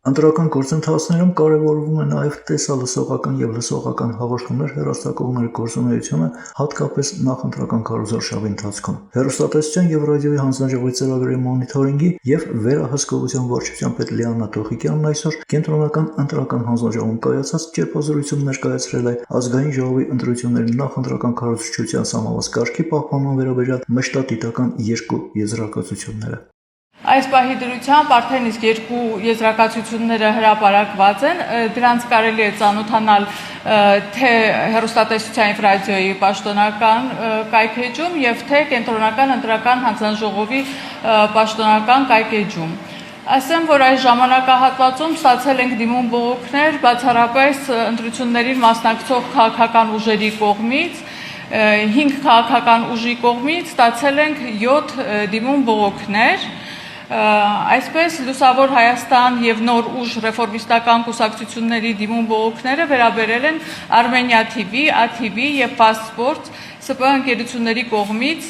Ընտրական գործընթացներում կարևորվում է նաև տեսալսողական և լսողական հաղորդումներ հեռարձակողների գործունեությունը, հատկապես նախընտրական քարոզարշավի ընթացքում։ Հեռուստատեսության և ռադիոյի հանձնաժողովի ծրագրերի մոնիթորինգի և վերահսկողության վարչության պետ Լիաննա Տոխիկյանն այսօր Կենտրոնական ընտրական հանձնաժողովում կայացած ճեպազրույցում ներկայացրել է Ազգային ժողովի ընտրությունների նախընտրական քարոզչության սահմանված կարգի պահպանման վերաբերյալ մշտադիտական երկու եզրակացությունները։ Այս պահի դրությամբ արդեն իսկ երկու եզրակացությունները հրապարակված են, դրանց կարելի է ծանոթանալ թե հեռուստատեսության և ռադիոյի պաշտոնական կայքէջում և թե Կենտրոնական ընտրական հանձնաժողովի պաշտոնական կայքէջում։ Ասեմ, որ այս ժամանակահատվածում ստացել ենք դիմում բողոքներ բացառապես ընտրություններին մասնակցող քաղաքական ուժերի կողմից, 5 քաղաքական ուժի կողմից ստացել ենք 7 դիմում բողոքներ։ Այսպես Լուսավոր Հայաստան և Նոր ուժ ռեֆորմիստական կուսակցությունների դիմում բողոքները վերաբերել են Armenia TV, ATV և Fast Sports ՍՊԸ ընկերությունների կողմից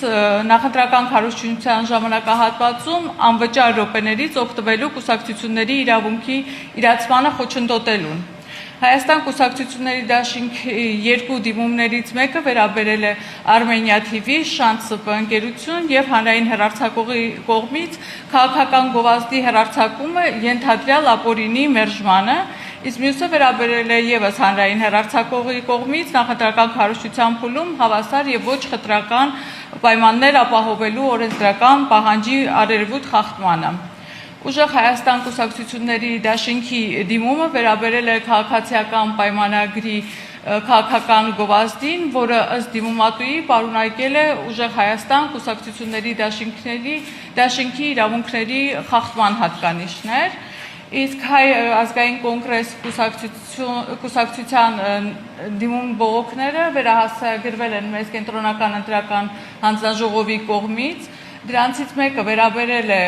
նախընտրական քարոզչության ժամանակահատվածում անվճար րոպեներից օգտվելու կուսակցությունների իրավունքի իրացմանը խոչընդոտելուն։ Հայաստան կուսակցությունների դաշինքի երկու դիմումներից մեկը վերաբերել է Armenia TV, Շանթ ՍՊԸ ընկերություն և հանրային հեռարձակողի կողմից քաղաքական գովազդի հեռարձակումը ենթադրյալ ապօրինի մերժմանը, իսկ մյուսը վերաբերել է ևս հանրային հեռարձակողի կողմից նախընտրական քարոզչության փուլում հավասար և ոչ խտրական պայմաններ ապահովելու օրենսդրական պահանջի արարևոտ խախտմանը։ Ուժեղ Հայաստան կուսակցությունների դաշինքի դիմումը վերաբերել է քաղաքացիական պայմանագրի քաղաքական գովազդին, որը ըստ դիմումատուի պարունակել է Ուժեղ Հայաստան կուսակցությունների դաշինքի իրավունքների խախտման հատկանիշներ, իսկ Հայ ազգային կոնգրես կուսակցության դիմում բողոքները վերահասագրվել են մեզ Կենտրոնական ընտրական հանձնաժողովի կողմից։ Դրանցից մեկը վերաբերել է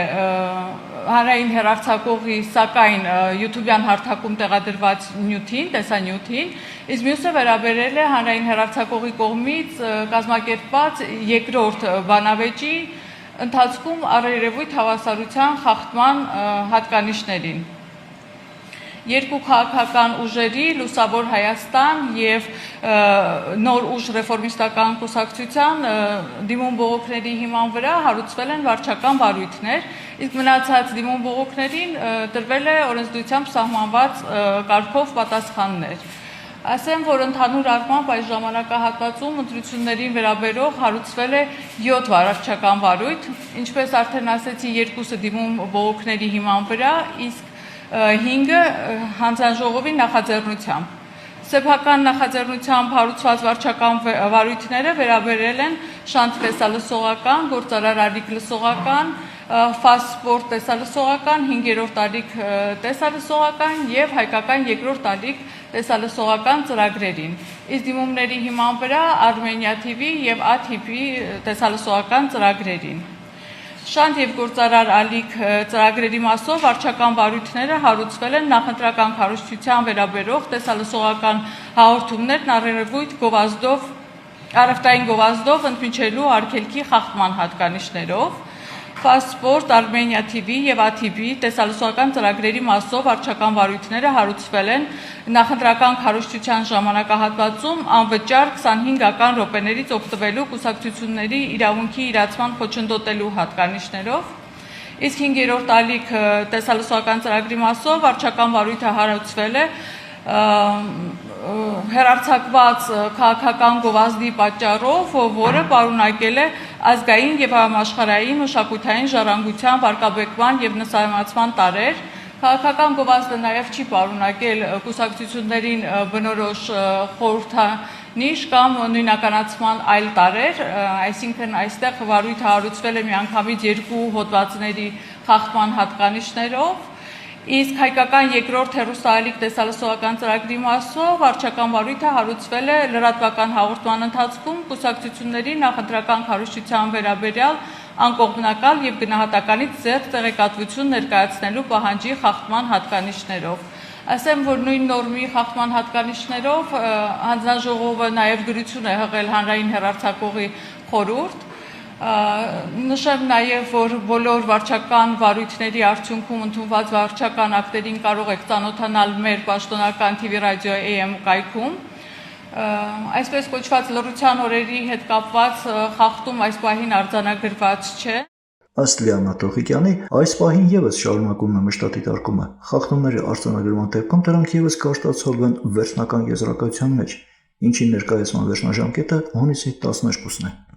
հանրային հեռարձակողի, սակայն YouTube-յան հարթակում տեղադրված նյութին, տեսանյութին, իսկ մյուսը վերաբերել է հանրային հեռարձակողի կողմից կազմակերպված երկրորդ բանավեճի ընթացքում առերևույթ հավասարության խախտման հատկանիշներին։ Երկու քաղաքական ուժերի Լուսավոր Հայաստան և Նոր ուժ ռեֆորմիստական կուսակցության դիմում բողոքների հիման վրա հարուցվել են վարչական վարույթներ, իսկ մնացած դիմում բողոքներին տրվել է օրենսդրությամբ սահմանված կարգով պատասխաններ։ Ասեմ, որ ընդհանուր առմամբ այս ժամանակահատվածում ընտրություններին վերաբերող հարուցվել է 7 վարչական վարույթ, ինչպես արդեն ասեցի, երկուսը դիմում բողոքների հիման վրա, իսկ 5-ը հանձնաժողովի նախաձեռնությամբ։ Սեփական նախաձեռնությամբ հարուցված վարչական վարույթները վերաբերել են Շանթ տեսալսողական, Գործարար Ալիք լսողական, Fast Sport տեսալսողական, 5-րդ ալիք տեսալսողական և հայկական 2-րդ ալիք տեսալսողական ծրագրերին։ Իսկ դիմումների հիման վրա Armenia TV և ATV տեսալսողական ծրագրերին։ Շանթ և Գործարար Ալիք ծրագրերի մասով վարչական վարույթները հարուցվել են նախընտրական քարոզչության վերաբերող տեսալսողական հաղորդումներն առերևույթ առևտրային գովազդով ընդմիջելու արգելքի խախտման հատկանիշներով։ Fast Sport, Armenia TV և ATV տեսալսողական ծրագրերի մասով վարչական վարույթները հարուցվել են նախընտրական քարոզչության ժամանակահատվածում անվճար 25 րոպեներից օգտվելու կուսակցությունների իրավունքի իրացման խոչընդոտելու հատկանիշներով, իսկ 5-րդ ալիք տեսալսողական ծրագրի մասով վարչական վարույթը հարուցվել է հեռարձակված քաղաքական գովազդի պատճառով, որը պարունակել է ազգային և համաշխարհային մշակութային ժառանգության վարկաբեկման և նսեմացման տարրեր։ Քաղաքական գովազդը նաև չի պարունակել կուսակցություններին բնորոշ խորհրդանիշ կամ նույնականացման այլ տարրեր, այսինքն այստեղ վարույթը հարուցվել է միանգամից երկու հոդվածների խախտման հատկանիշներով, իսկ հայկական 2-րդ հեռուստաալիք տեսալսողական ծրագրի մասով վարչական վարույթը հարուցվել է լրատվական հաղորդման ընթացքում կուսակցությունների նախընտրական քարոզչության վերաբերյալ անկողմնակալ և գնահատականից զերծ տեղեկատվություն ներկայացնելու պահանջի խախտման հատկանիշներով։ Ասեմ, որ նույն նորմի խախտման հատկանիշներով հանձնաժողովը նաև գրություն է հղել հանրային հեռարձակողի խորհուրդ, Նշեմ նաև, որ բոլոր վարչական վարույթների արդյունքում ընդունված վարչական ակտերին կարող եք ծանոթանալ մեր պաշտոնական TV Radio AM կայքում։ Այսպես կոչված լռության օրերի հետ կապված խախտում այս պահին արձանագրված չէ։ Ըստ Լիանա Տոխիկյանի, այս պահին եւս շարունակում է մշտադիտարկումը։ Խախտումների արձանագրման դեպքում դրանք եւս կարտացոլվեն վերջնական եզրակացության մեջ, ինչի ներկայացման վերջնաժամկետը հունիսի 12-ն է։